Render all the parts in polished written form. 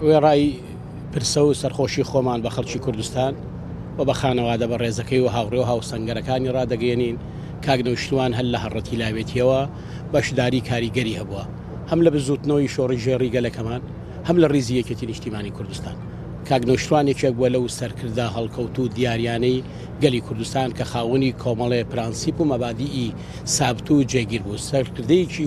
وێڕای پرسە و سەرخۆشی خۆمان بە خەڵکی کوردستان و بە خانەوادە بە ڕێزەکەی و هاوڕێ و هاوسەنگەرەکانی ڕادەگەێنین کاک نەوشیروان هەر لە هەڕەتی لاوێتیەوە بەشداری کاریگەری هەبووە هەم لە بزوتنەوەی شۆڕی ژێڕی گەلەکەمان هەم لە ڕیزی یەکێتی نیشتیمانی کوردستان کاک نەوشیروان یەکێک بووە لەو سەرکردا هەڵکەوت و دیاریانەی گەلی کوردستان کە خاوەنی کۆمەڵێ پرانسیپ و مەبادیئی سابت و جێگیر بوو سەرکردەیەکی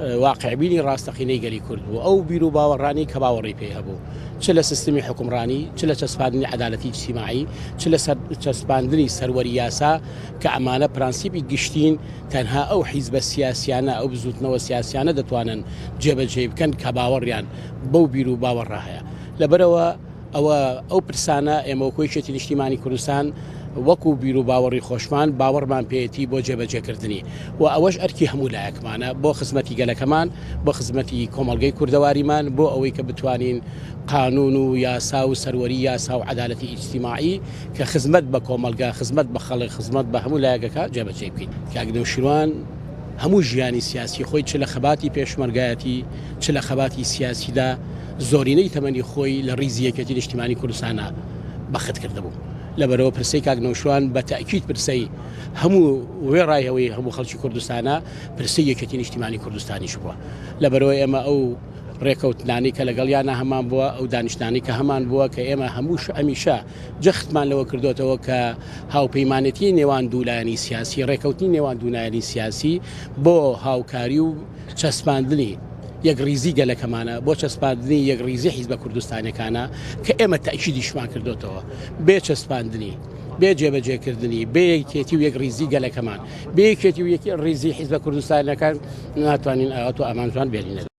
واقعبینی ڕاستەقینەی گەلی کورد بوو ئەو بیر و باوەڕانی کە باوەڕی پێ هەبوو چ لە سیستمی حکومڕانی چ لە چەسپاندنی عەدالەتی اجتیماعی چ لە چەسپاندنی سەروەری یاسا کە ئەمانە پرانسیپی گشتین تەنها ئەو حیزبە سیاسیانە ئەو بزوتنەوە سیاسیانە دەتوانن جێبەجێ بکەن کە باوەڕیان بەو بیر و باوەڕ هەیە لەبەرەوە ئەو پرسانە ئێمە کۆیشێتی نیشتیمانی کوردستان وەکو بیر و باوەڕی خۆشمان باوەڕمان پێێتی بۆ جێبەجێکردنی و ئەوەش ئەرکی هەموو لایەکمانە بۆ خزمەتی گەلەکەمان بۆ خزمەتی کۆمەڵگەی کوردەواریمان بۆ ئەوەی کە بتوانین قانون و یاسا و سەروەری یاسا و عەدالەتی ئیجتیماعی کە خزمەت بە کۆمەلگا خزمەت بە خەڵک خزمەت بە هەموو لایەکەکە جێبەجێ بکەین کاک نەوشیروان هەموو ژیانی سیاسی خۆی چ لە خەباتی پێشمەرگایەتی چ لە خەباتی سیاسیدا زۆرینەی تەمەنی خۆی لە ڕیزی یەکێتی نیشتیمانی کوردستانە بەخت کردبوو لەبەرەوە پرسەی کاک نەوشیروان بە تاکید پرسەی هەموو وێڕایەوەی هەموو خەڵکی کوردستانە پرسەی یەکێتی نیشتیمانی کوردستانیش بووە لەبەرەوە ئێمە ئەو ڕێکەوتنانی کە لەگەڵیانە هەمان بووە ئەو دانیشتانی کە هەمان بووە کە ئێمە هەمووش ئەمیشە جەختمان لەوە کردوتەوە کە هاوپەیمانەتی نێوان دوولایانی سیاسی ڕێکەوتنی نێوان دوولایانی سیاسی بۆ هاوکاری و چەسپاندنی یەک ریزی گەلەکەمانە بۆ چەسپاندنی یەک ریزی حیزبە کوردستانەکانە کە ئێمە تاکیدیشمان کردوتەوە بێ چەسپاندنی بێ جێبەجێکردنی بێ یەکێتی و یەک ریزی گەلەکەمان بێ یەکێتی و یەکی ریزی حیزبە کوردستانەکان ناتوانین ئاوات و ئامانتوان بێنینە